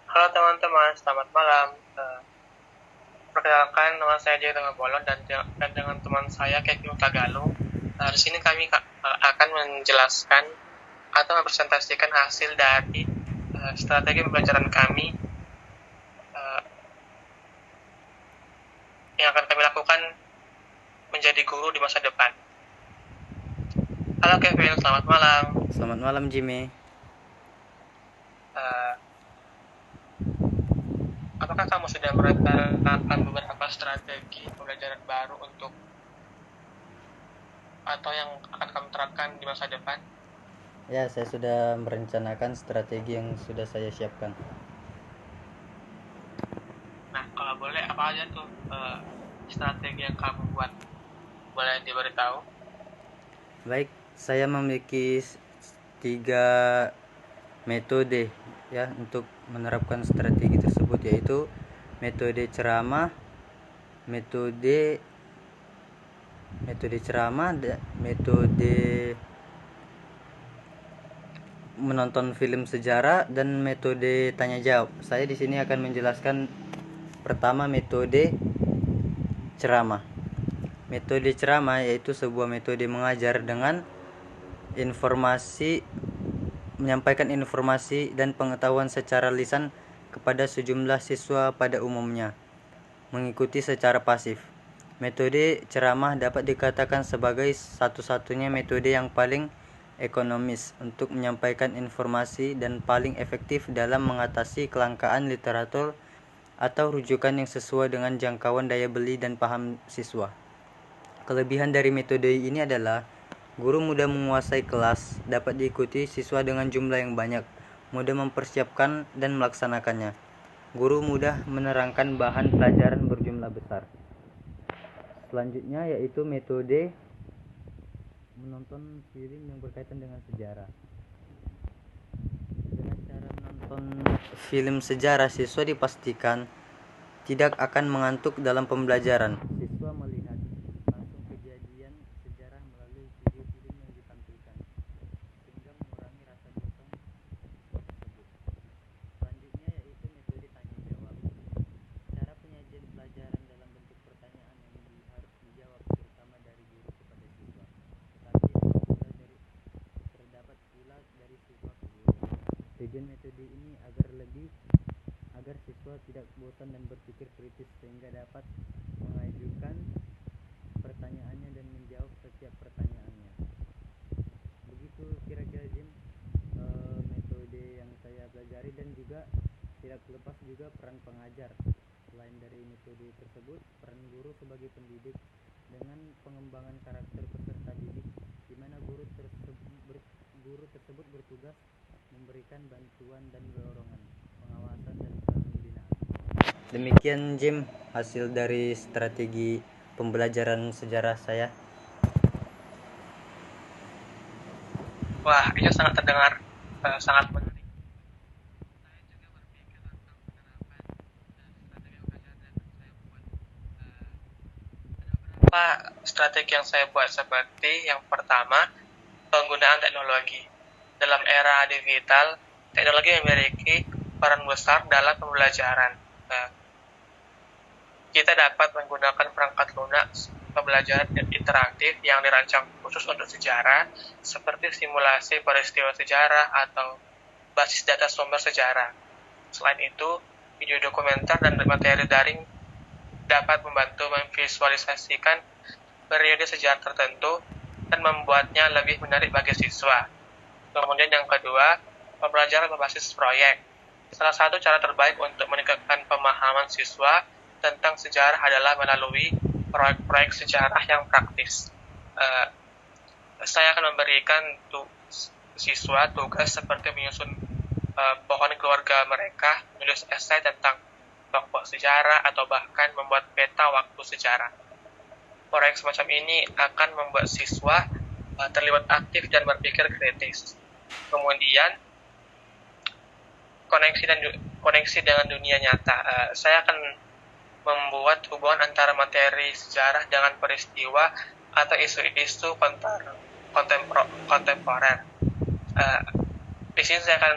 Halo teman-teman, selamat malam. Perkenalkan, nama saya Jaya Tengah Bolon dan dengan teman saya Kevin Tagalung. Di sini kami akan menjelaskan atau mempresentasikan hasil dari strategi pembelajaran kami uh, yang akan kami lakukan menjadi guru di masa depan. Halo Kevin, selamat malam. Selamat malam Jimmy. Uh, apakah kamu sudah merencanakan beberapa strategi pembelajaran baru atau yang akan kamu terapkan di masa depan? Ya, saya sudah merencanakan strategi yang sudah saya siapkan. Nah, kalau boleh apa aja tuh strategi yang kamu buat? Boleh diberitahu? Baik, saya memiliki 3 metode ya untuk menerapkan strategi tersebut, yaitu metode ceramah, metode metode ceramah, metode menonton film sejarah, dan metode tanya jawab. Saya di sini akan menjelaskan pertama metode ceramah. Metode ceramah yaitu sebuah metode mengajar dengan menyampaikan informasi dan pengetahuan secara lisan kepada sejumlah siswa pada umumnya, mengikuti secara pasif. Metode ceramah dapat dikatakan sebagai satu-satunya metode yang paling ekonomis untuk menyampaikan informasi dan paling efektif dalam mengatasi kelangkaan literatur atau rujukan yang sesuai dengan jangkauan daya beli dan paham siswa. Kelebihan dari metode ini adalah guru mudah menguasai kelas, dapat diikuti siswa dengan jumlah yang banyak, mudah mempersiapkan dan melaksanakannya. Guru mudah menerangkan bahan pelajaran berjumlah besar. Selanjutnya yaitu metode menonton film yang berkaitan dengan sejarah. Dengan cara menonton film sejarah, siswa dipastikan tidak akan mengantuk dalam pembelajaran. Siswa melihat langsung kejadian sejarah melalui video film yang ditampilkan, sehingga mengurangi rasa bosan tersebut. Selanjutnya yaitu metode tanya jawab. Cara penyajian pelajaran dalam bentuk pertanyaan yang harus dijawab terutama dari guru kepada siswa, tetapi terdapat pula dari siswa ke guru. Tujuan metode ini agar siswa tidak bosan dan berpikir kritis, sehingga dapat mengajukan pertanyaannya dan menjawab setiap pertanyaannya. Begitu kira-kira Jim, metode yang saya pelajari, dan juga tidak terlepas juga peran pengajar. Selain dari metode tersebut, peran guru sebagai pendidik dengan pengembangan karakter peserta didik, di mana guru tersebut bertugas memberikan bantuan dan dorongan, pengawasan dan pembinaan. Demikian Jim, hasil dari strategi pembelajaran sejarah saya. Wah, itu sangat terdengar sangat menarik. Saya juga berpikir tentang penerapan strategi pembelajaran yang saya buat. Ada beberapa strategi yang saya buat, seperti yang pertama, penggunaan teknologi. Dalam era digital, teknologi memiliki peran besar dalam pembelajaran. Kita dapat menggunakan perangkat lunak pembelajaran interaktif yang dirancang khusus untuk sejarah, seperti simulasi peristiwa sejarah atau basis data sumber sejarah. Selain itu, video dokumenter dan materi daring dapat membantu memvisualisasikan periode sejarah tertentu dan membuatnya lebih menarik bagi siswa. Kemudian yang kedua, pembelajaran berbasis proyek. Salah satu cara terbaik untuk meningkatkan pemahaman siswa tentang sejarah adalah melalui proyek-proyek sejarah yang praktis. Saya akan memberikan siswa tugas seperti menyusun pohon keluarga mereka, menulis esai tentang tokoh sejarah, atau bahkan membuat peta waktu sejarah. Proyek semacam ini akan membuat siswa terlibat aktif dan berpikir kritis. Kemudian koneksi dengan dunia nyata. Saya akan membuat hubungan antara materi sejarah dengan peristiwa atau isu-isu kontemporer. Di sini saya akan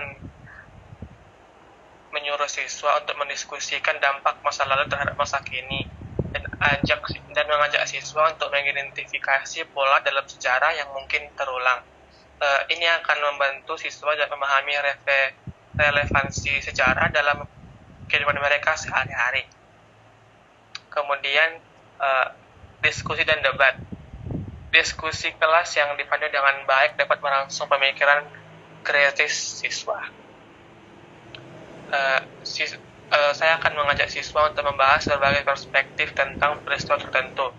menyuruh siswa untuk mendiskusikan dampak masa lalu terhadap masa kini dan mengajak siswa untuk mengidentifikasi pola dalam sejarah yang mungkin terulang. Ini akan membantu siswa dalam memahami relevansi sejarah dalam kehidupan mereka sehari-hari. Kemudian diskusi dan debat. Diskusi kelas yang dipandu dengan baik dapat merangsang pemikiran kritis siswa. Saya akan mengajak siswa untuk membahas berbagai perspektif tentang peristiwa tertentu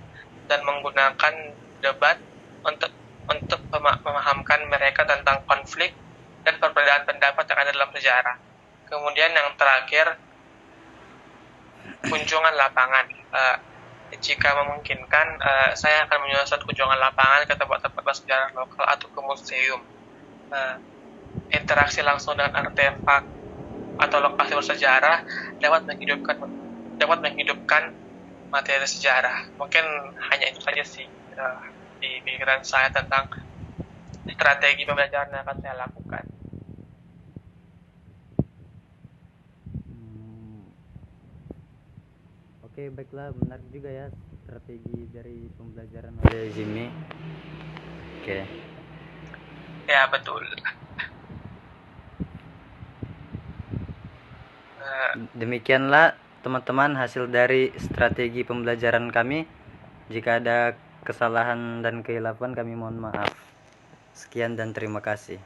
dan menggunakan debat untuk memahamkan mereka tentang konflik dan perbedaan pendapat yang ada dalam sejarah. Kemudian yang terakhir, kunjungan lapangan. Jika memungkinkan, saya akan menyusun kunjungan lapangan ke tempat-tempat bersejarah lokal atau ke museum. Interaksi langsung dengan artefak atau lokasi bersejarah dapat menghidupkan materi sejarah. Mungkin hanya itu saja sih di pikiran saya tentang strategi pembelajaran yang akan saya lakukan. Oke, baiklah, benar juga ya strategi dari pembelajaran oleh Jimmy. Oke. Ya, betul. Demikianlah teman-teman hasil dari strategi pembelajaran kami. Jika ada kesalahan dan kehilafan kami mohon maaf. Sekian dan terima kasih.